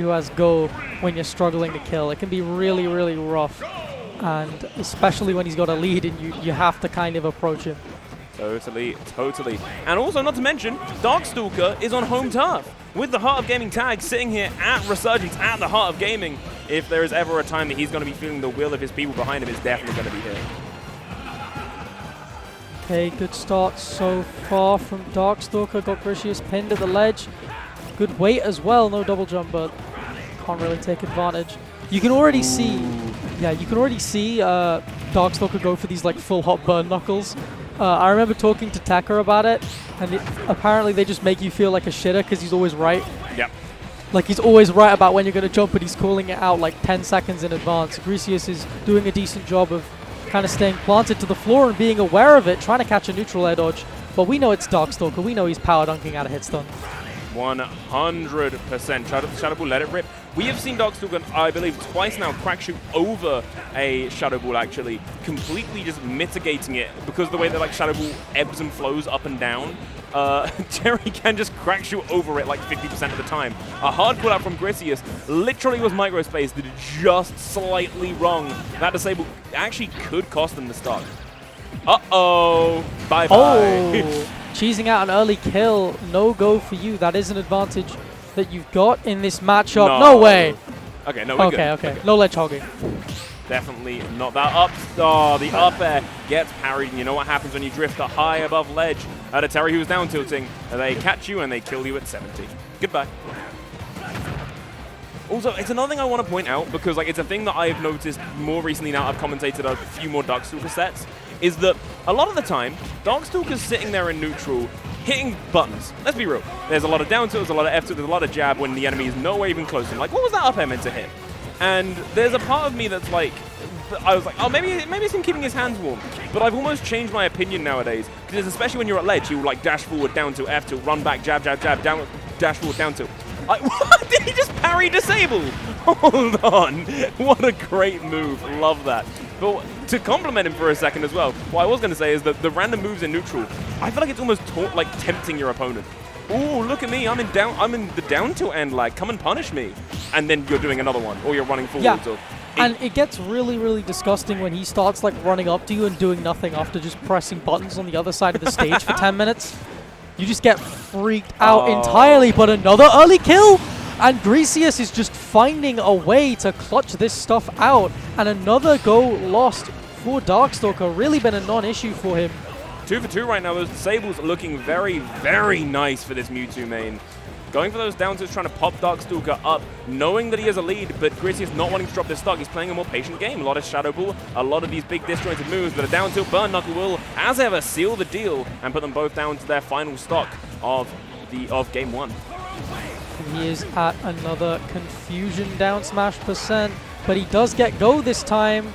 who has go when you're struggling to kill. It can be really, really rough. And especially when he's got a lead and you have to kind of approach him. Totally, totally. And also, not to mention, DarkStalker is on home turf with the Heart of Gaming tag sitting here at Resurgence, at the Heart of Gaming. If there is ever a time that he's going to be feeling the will of his people behind him, it's definitely going to be here. Okay, good start so far from DarkStalker. Got Griseous pinned at the ledge. Good weight as well. No double jump, but can't really take advantage. You can already see, DarkStalker go for these like full hot burn knuckles. I remember talking to Tacker about it, and apparently they just make you feel like a shitter because he's always right. Yep. Like he's always right about when you're going to jump, but he's calling it out like 10 seconds in advance. Griseous is doing a decent job of kind of staying planted to the floor and being aware of it, trying to catch a neutral air dodge. But we know it's DarkStalker. We know he's power dunking out of hit stun. 100%. Shadow Ball, let it rip. We have seen DarkStalker, I believe, twice now crack shoot over a Shadow Ball, actually, completely just mitigating it because of the way that like Shadow Ball ebbs and flows up and down. Jerry can just crack shoot over it like 50% of the time. A hard pull out from Griseous literally was microspaced, did it just slightly wrong. That disable actually could cost them the stock. Uh-oh. Bye-bye. Oh. Cheesing out an early kill, no go for you. That is an advantage that you've got in this matchup. No way. Okay, no, we're good. Okay. No ledge hogging. Definitely not that up. Oh, the up air gets parried. And you know what happens when you drift high above ledge at a Terry who's down tilting. They catch you and they kill you at 70. Goodbye. Also, it's another thing I want to point out because like it's a thing that I've noticed more recently now I've commentated a few more DarkStalker sets, is that a lot of the time, DarkStalker's sitting there in neutral, hitting buttons. Let's be real. There's a lot of down tilt, there's a lot of F tilt, there's a lot of jab when the enemy is nowhere even close to him. Like, what was that up air meant to hit? And there's a part of me that's like, I was like, oh, maybe it's him keeping his hands warm. But I've almost changed my opinion nowadays. Because especially when you're at ledge, you like dash forward, down tilt, F tilt, run back, jab, jab, jab, down, dash forward, down tilt. What? Did he just parry disable? Hold on. What a great move. Love that. But to compliment him for a second as well, what I was going to say is that the random moves in neutral, I feel like it's almost like tempting your opponent. Ooh, look at me. I'm in the down tilt end lag. Come and punish me. And then you're doing another one, or you're running forwards. Yeah. And it gets really, really disgusting when he starts like running up to you and doing nothing after just pressing buttons on the other side of the stage for 10 minutes. You just get freaked out entirely, but another early kill! And Griseous is just finding a way to clutch this stuff out. And another go lost for DarkStalker. Really been a non-issue for him. 2 for 2 right now. Those disables are looking very, very nice for this Mewtwo main. Going for those down tilts, trying to pop DarkStalker up, knowing that he has a lead, but Griseous not wanting to drop this stock. He's playing a more patient game. A lot of Shadow Ball, a lot of these big disjointed moves, but a down tilt burn knuckle will, as ever, seal the deal and put them both down to their final stock of game 1. He is at another confusion down smash percent, but he does get go this time.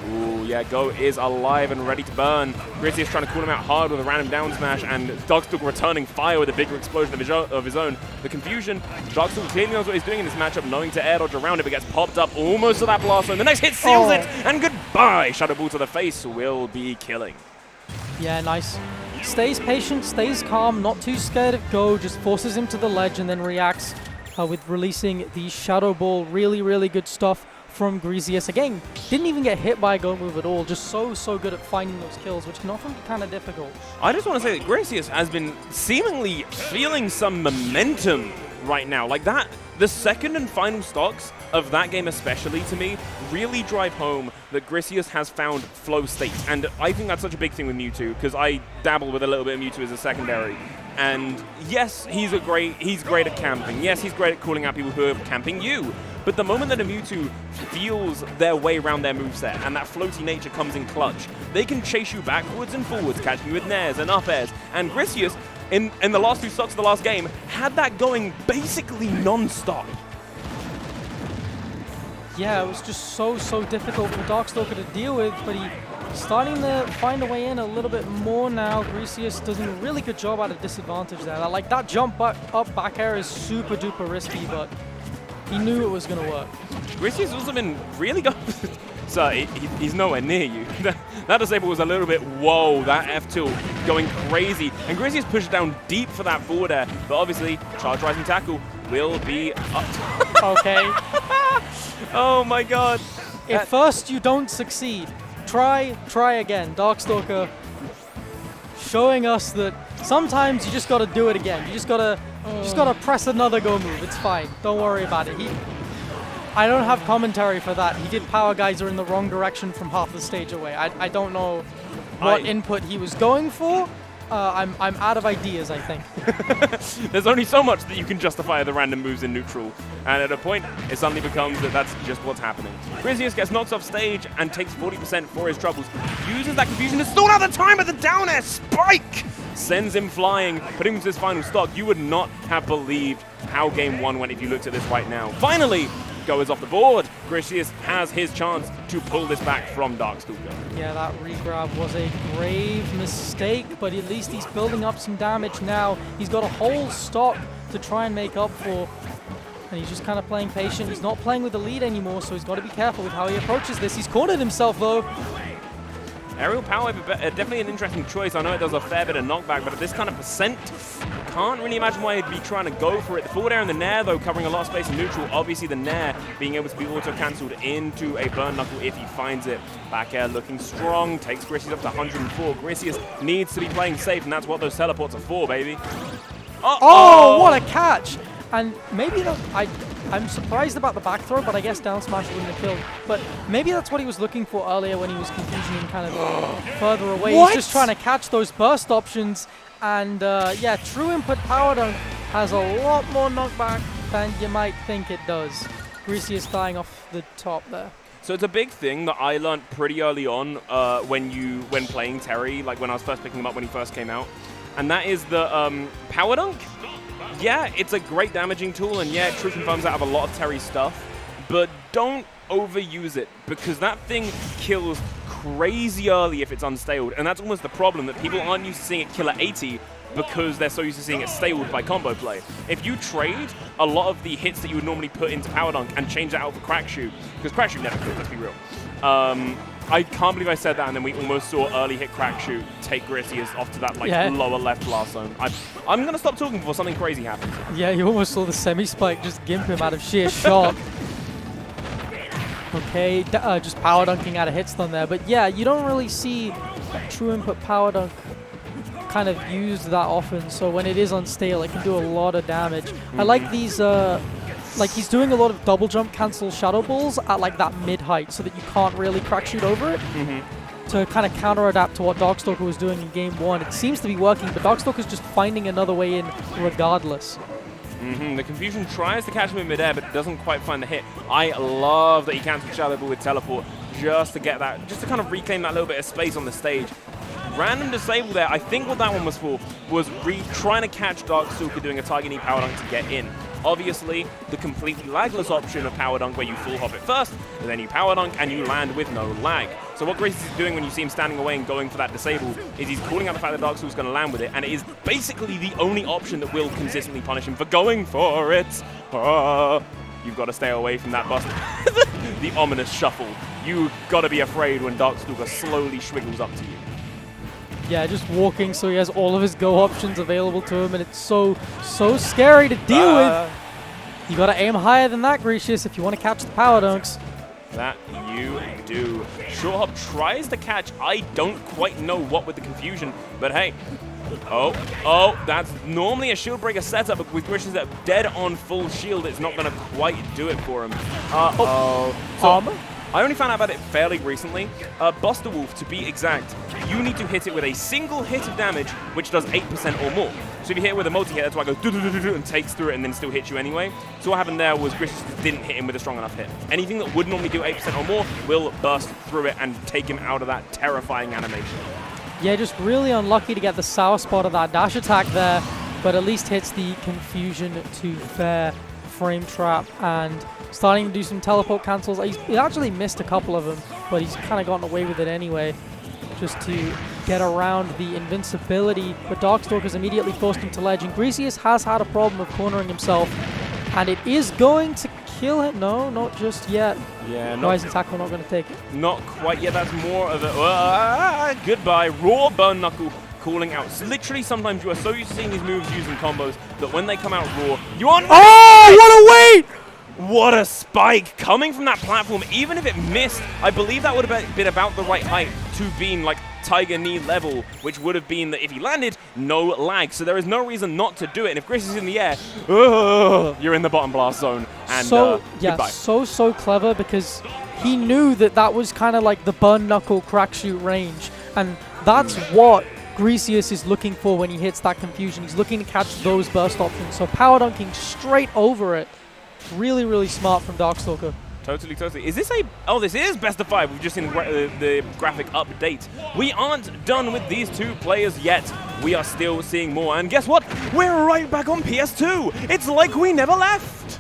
Ooh, yeah, Go is alive and ready to burn. Griseous trying to call him out hard with a random down smash, and DarkStalker returning fire with a bigger explosion of his own. The confusion, DarkStalker clearly knows what he's doing in this matchup, knowing to air dodge around it, but gets popped up almost to that blast zone. The next hit seals it, and goodbye! Shadow Ball to the face will be killing. Yeah, nice. Stays patient, stays calm, not too scared of Go, just forces him to the ledge and then reacts with releasing the Shadow Ball. Really, really good stuff from Griseous. Again, didn't even get hit by a Go move at all. Just so good at finding those kills, which can often be kind of difficult. I just want to say that Griseous has been seemingly feeling some momentum right now. Like that, the second and final stocks of that game especially, to me, really drive home that Griseous has found flow state. And I think that's such a big thing with Mewtwo, because I dabble with a little bit of Mewtwo as a secondary. And yes, he's great at camping. Yes, he's great at calling out people who are camping you. But the moment that a Mewtwo feels their way around their moveset and that floaty nature comes in clutch, they can chase you backwards and forwards, catching you with nairs and up airs. And Griseous, in the last 2 stocks of the last game, had that going basically non-stop. Yeah, it was just so difficult for DarkStalker to deal with, but he's starting to find a way in a little bit more now. Griseous doing a really good job at a disadvantage there. Like that jump up back air is super duper risky, but he knew it was going to work. Griseous also been really good. So he's nowhere near you. That disable was a little bit, whoa, that F tilt going crazy. And Griseous pushed down deep for that forward air, but obviously, charge rising tackle will be up. Okay. Oh my god. If first you don't succeed, try again. DarkStalker showing us that sometimes you just gotta do it again. You just gotta press another go move. It's fine. Don't worry about it. I don't have commentary for that. He did Power Geyser in the wrong direction from half the stage away. I don't know what input he was going for. I'm out of ideas, I think. There's only so much that you can justify the random moves in neutral, and at a point, it suddenly becomes that that's just what's happening. Griseous gets knocked off stage and takes 40% for his troubles. Uses that confusion to stall out the time of the down air spike! Sends him flying, putting him to his final stock. You would not have believed how game one went if you looked at this right now. Finally, goes off the board. Griseous has his chance to pull this back from DarkStalker. Yeah, that regrab was a grave mistake, but at least he's building up some damage now. He's got a whole stock to try and make up for, and he's just kind of playing patient. He's not playing with the lead anymore, so he's got to be careful with how he approaches this. He's cornered himself, though. Aerial Power Wave, definitely an interesting choice. I know it does a fair bit of knockback, but at this kind of percent, can't really imagine why he'd be trying to go for it. The forward air and the nair, though, covering a lot of space in neutral. Obviously, the nair being able to be auto-cancelled into a burn knuckle if he finds it. Back air looking strong, takes Griseous up to 104. Griseous needs to be playing safe, and that's what those teleports are for, baby. Oh, what a catch! And maybe that I'm surprised about the back throw, but I guess down smash wouldn't have killed. But maybe that's what he was looking for earlier when he was confusioning kind of further away. What? He's just trying to catch those burst options. And yeah, true input power dunk has a lot more knockback than you might think it does. Griseous dying off the top there. So it's a big thing that I learned pretty early on when playing Terry, like when I was first picking him up when he first came out. And that is the power dunk. Yeah, it's a great damaging tool, and yeah, it true confirms out of a lot of Terry stuff, but don't overuse it, because that thing kills crazy early if it's unstaled, and that's almost the problem, that people aren't used to seeing it kill at 80 because they're so used to seeing it staled by combo play. If you trade a lot of the hits that you would normally put into Power Dunk and change that out for Crack Shoot, because Crack Shoot never kills, let's be real. I can't believe I said that, and then we almost saw early hit Crack Shoot take Griseous off to that lower left blast zone. I'm going to stop talking before something crazy happens. Yeah, you almost saw the semi-spike just gimp him out of sheer shock. Okay, just power dunking out of hit stun there. But yeah, you don't really see true input power dunk kind of used that often. So when it is unstale, it can do a lot of damage. I like these... like he's doing a lot of double jump cancel shadow balls at like that mid height so that you can't really crack shoot over it to kind of counter adapt to what DarkStalker was doing in game one. It seems to be working, but DarkStalker's just finding another way in regardless. The confusion tries to catch him in midair, but doesn't quite find the hit. I love that he cancels shadow ball with teleport just to get that, just to kind of reclaim that little bit of space on the stage. Random disable there. I think what that one was for was trying to catch DarkStalker doing a target knee power dunk to get in. Obviously, the completely lagless option of power dunk where you full hop it first, and then you power dunk and you land with no lag. So what Griseous is doing when you see him standing away and going for that disable is he's calling out the fact that DarkStalker's going to land with it, and it is basically the only option that will consistently punish him for going for it. You've got to stay away from that bust. The ominous shuffle. You've got to be afraid when DarkStalker slowly schwiggles up to you. Yeah, just walking so he has all of his go options available to him, and it's so scary to deal with. You gotta aim higher than that, Griseous, if you want to catch the power dunks. That you do. Short hop tries to catch. I don't quite know what with the confusion, but hey. Oh, that's normally a shield breaker setup, but with Griseous that dead on full shield, it's not gonna quite do it for him. So, I only found out about it fairly recently. Buster Wolf, to be exact, you need to hit it with a single hit of damage, which does 8% or more. So if you hit it with a multi-hit, that's why it goes do-do-do-do-do and takes through it and then still hits you anyway. So what happened there was Griseous didn't hit him with a strong enough hit. Anything that would normally do 8% or more will burst through it and take him out of that terrifying animation. Yeah, just really unlucky to get the sour spot of that dash attack there, but at least hits the confusion to fair frame trap and starting to do some teleport cancels. He actually missed a couple of them, but he's kind of gotten away with it anyway, just to get around the invincibility. But DarkStalker's immediately forced him to ledge, and Griseous has had a problem of cornering himself, and it is going to kill him. No, not just yet. Yeah, Rising tackle not going to take it. Not quite yet. That's more of a goodbye. Raw burn knuckle calling out. So literally, sometimes you are so used to seeing these moves using combos that when they come out raw, you are. Oh, what a weight! What a spike coming from that platform. Even if it missed, I believe that would have been about the right height to being like Tiger Knee level, which would have been that if he landed, no lag. So there is no reason not to do it. And if Griseous is in the air, you're in the bottom blast zone. And goodbye. So clever, because he knew that that was kind of like the burn knuckle crack shoot range. And that's what Griseous is looking for when he hits that confusion. He's looking to catch those burst options. So power dunking straight over it. Really, really smart from DarkStalker. Totally, totally. Is this a... Oh, this is best of 5. We've just seen the graphic update. We aren't done with these two players yet. We are still seeing more. And guess what? We're right back on PS2. It's like we never left.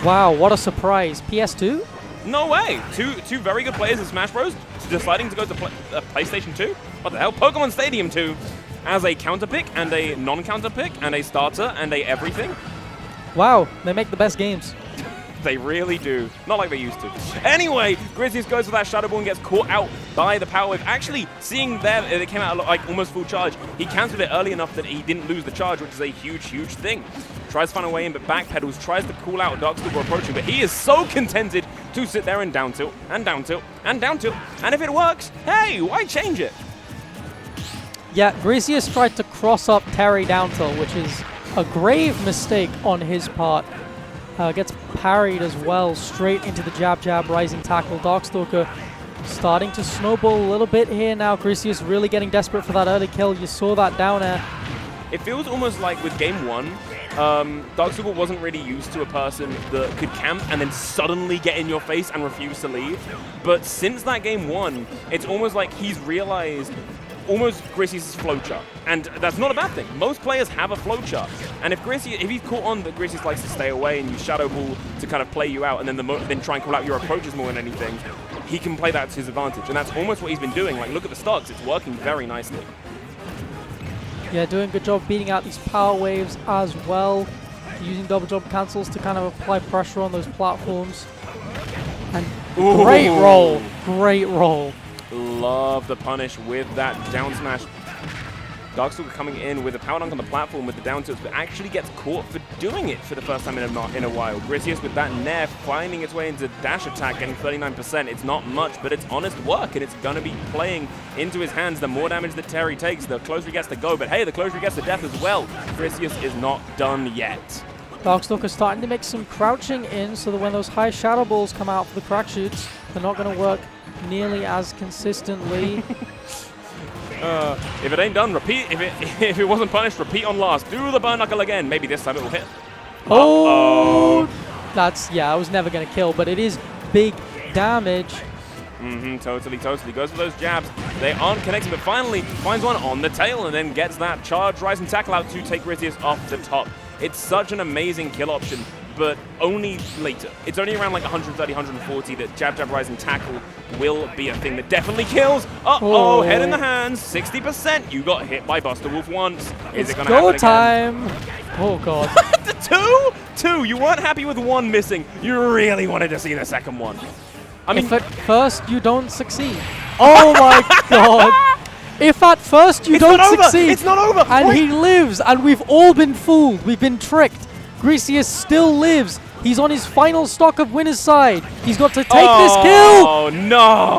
Wow, what a surprise. PS2? No way. Two very good players in Smash Bros. deciding to go to PlayStation 2. What the hell? Pokemon Stadium 2 as a counter pick and a non-counter pick and a starter and a everything. Wow, they make the best games. They really do. Not like they used to. Anyway, Griseous goes for that Shadow Ball and gets caught out by the Power Wave. Actually, seeing that it came out like almost full charge, he cancelled it early enough that he didn't lose the charge, which is a huge, huge thing. Tries to find a way in, but backpedals, tries to call out DarkStalker approaching, but he is so contented to sit there and down tilt, and down tilt, and down tilt. And if it works, hey, why change it? Yeah, Griseous tried to cross up Terry down tilt, which is a grave mistake on his part. Gets parried as well, straight into the jab, rising tackle. DarkStalker starting to snowball a little bit here now. Griseous really getting desperate for that early kill. You saw that down air. It feels almost like with game one, DarkStalker wasn't really used to a person that could camp and then suddenly get in your face and refuse to leave. But since that game one, it's almost like he's realized almost Griseous' flowchart. And that's not a bad thing. Most players have a flowchart. And if he's caught on that Griseous likes to stay away and use Shadow Ball to kind of play you out and then try and call out your approaches more than anything, he can play that to his advantage. And that's almost what he's been doing. Like, look at the stocks. It's working very nicely. Yeah, doing a good job beating out these power waves as well. Using double jump cancels to kind of apply pressure on those platforms. And great roll. Great roll. Love the punish with that down smash. DarkStalker coming in with a power dunk on the platform with the down tilts, but actually gets caught for doing it for the first time in a while. Griseous with that nair finding its way into dash attack, getting 39%. It's not much, but it's honest work, and it's going to be playing into his hands. The more damage that Terry takes, the closer he gets to go. But hey, the closer he gets to death as well. Griseous is not done yet. DarkStalker starting to make some crouching in so that when those high shadow balls come out for the crack shoots, they're not going to work nearly as consistently. If it ain't done, repeat. If it wasn't punished, repeat on last. Do the burn knuckle again. Maybe this time it will hit. Oh! That's, yeah, I was never going to kill, but it is big damage. Totally. Goes for those jabs. They aren't connecting, but finally finds one on the tail and then gets that charge, rise, and tackle out to take Griseous off the top. It's such an amazing kill option, but only later. It's only around like 130, 140 that jab, rise, and tackle will be a thing that definitely kills. Uh-oh, head in the hands, 60%. You got hit by Buster Wolf once. Is it going to happen again? Time. Oh, God. Two. You weren't happy with one missing. You really wanted to see the second one. I mean, if at first you don't succeed. Oh, my God. If at first you don't succeed. It's not over. And he lives, and we've all been fooled. We've been tricked. Griseous still lives. He's on his final stock of winner's side. He's got to take this kill. Oh, no.